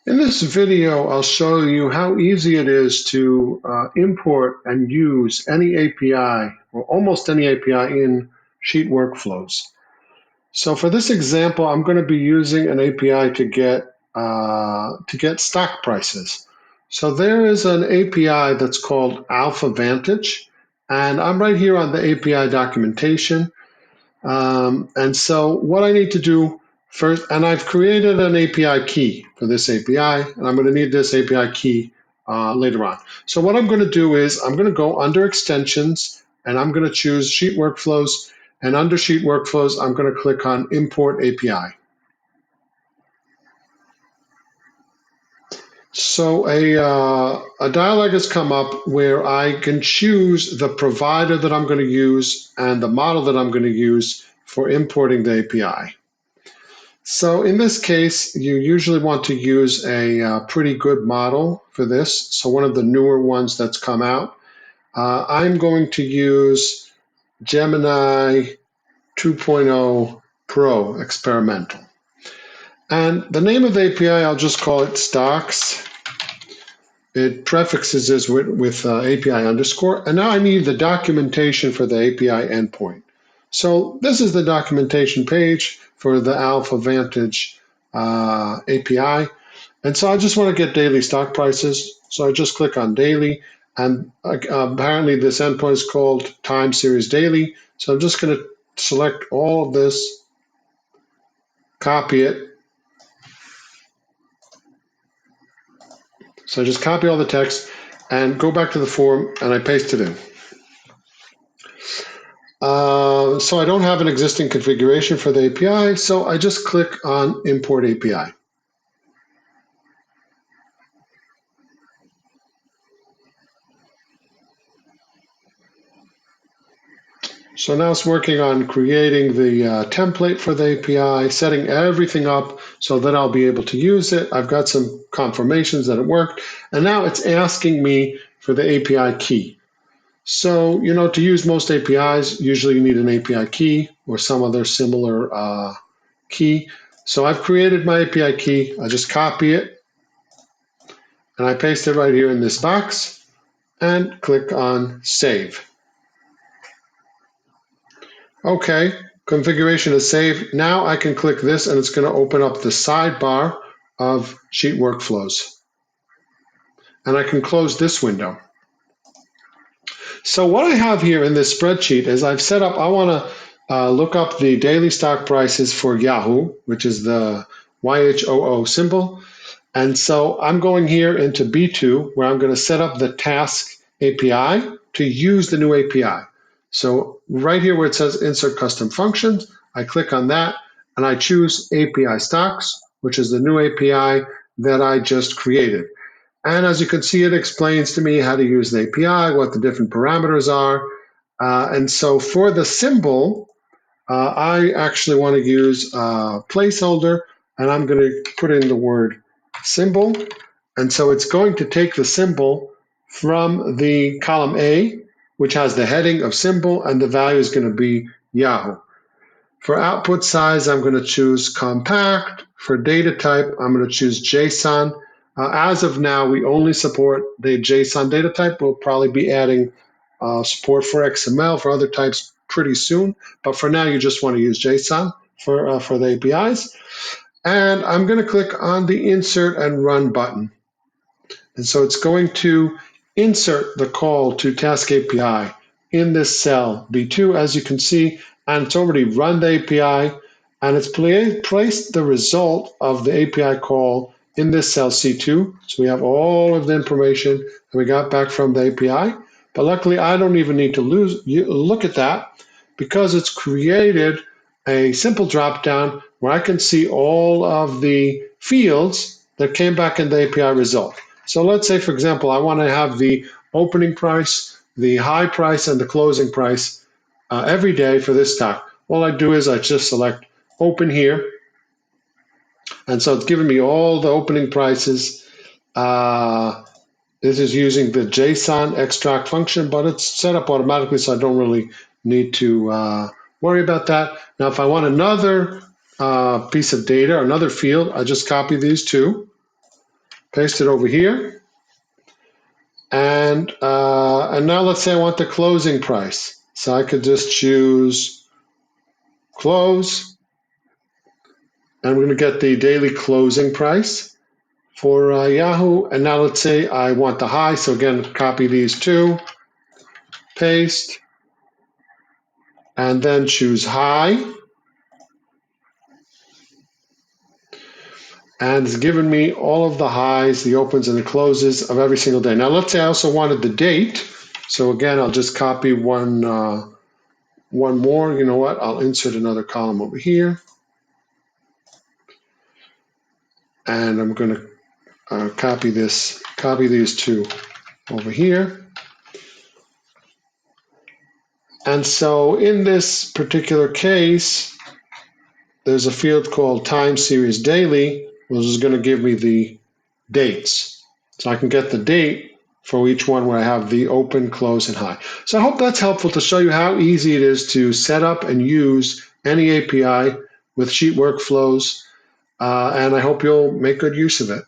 In this video, I'll show you how easy it is to import and use any API or almost any API in Sheet Workflows. So for this example, I'm going to be using an API to get stock prices. So there is an API that's called Alpha Vantage, and I'm right here on the API documentation. And so what I need to do first, and I've created an API key for this API, and I'm going to need this API key later on. So what I'm going to do is I'm going to go under extensions, and I'm going to choose Sheet Workflows, and under Sheet Workflows, I'm going to click on Import API. So a dialog has come up where I can choose the provider that I'm going to use and the model that I'm going to use for importing the API. So in this case, you usually want to use a pretty good model for this. So one of the newer ones that's come out. I'm going to use Gemini 2.0 Pro Experimental. And the name of the API, I'll just call it stocks. It prefixes this with API underscore. And now I need the documentation for the API endpoint. So this is the documentation page for the Alpha Vantage API. And so I just want to get daily stock prices. So I just click on daily. And apparently this endpoint is called time series daily. So I'm just going to select all of this, copy it. So I just copy all the text and go back to the form and I paste it in. So I don't have an existing configuration for the API, so I just click on Import API. So now it's working on creating the template for the API, setting everything up so that I'll be able to use it. I've got some confirmations that it worked, and now it's asking me for the API key. So, to use most APIs, usually you need an API key or some other similar key. So I've created my API key. I just copy it, and I paste it right here in this box, and click on Save. Okay, configuration is saved. Now I can click this and it's going to open up the sidebar of Sheet Workflows. And I can close this window. So what I have here in this spreadsheet is I've set up, I want to look up the daily stock prices for Yahoo, which is the YHOO symbol. And so I'm going here into B2 where I'm going to set up the task API to use the new API. So right here where it says Insert Custom Functions, I click on that and I choose API Stocks, which is the new API that I just created. And as you can see, it explains to me how to use the API, what the different parameters are. And so for the symbol, I actually want to use a placeholder, and I'm going to put in the word symbol. And so it's going to take the symbol from the column A, which has the heading of symbol, and the value is going to be Yahoo. For output size, I'm going to choose compact. For data type, I'm going to choose JSON. As of now, we only support the JSON data type. We'll probably be adding support for XML for other types pretty soon. But for now, you just want to use JSON for the APIs. And I'm going to click on the Insert and Run button. And so it's going to insert the call to Task API in this cell B2, as you can see, and it's already run the API, and it's placed the result of the API call in this cell C2. So we have all of the information that we got back from the API. But luckily, I don't even need to look at that because it's created a simple dropdown where I can see all of the fields that came back in the API result. So let's say, for example, I want to have the opening price, the high price, and the closing price every day for this stock. All I do is I just select open here. And so it's giving me all the opening prices. This is using the JSON extract function, but it's set up automatically, so I don't really need to worry about that. Now, if I want another piece of data, another field, I just copy these two. paste it over here. And now let's say I want the closing price. So I could just choose close. And we're going to get the daily closing price for Yahoo. And now let's say I want the high. So again, copy these two, paste, and then choose high. And it's given me all of the highs, the opens, and the closes of every single day. Now let's say I also wanted the date. So again, I'll just copy one more. You know what? I'll insert another column over here. And I'm going to copy these two over here. And so in this particular case, there's a field called time series daily, which is going to give me the dates. So I can get the date for each one where I have the open, close, and high. So I hope that's helpful to show you how easy it is to set up and use any API with Sheet Workflows, and I hope you'll make good use of it.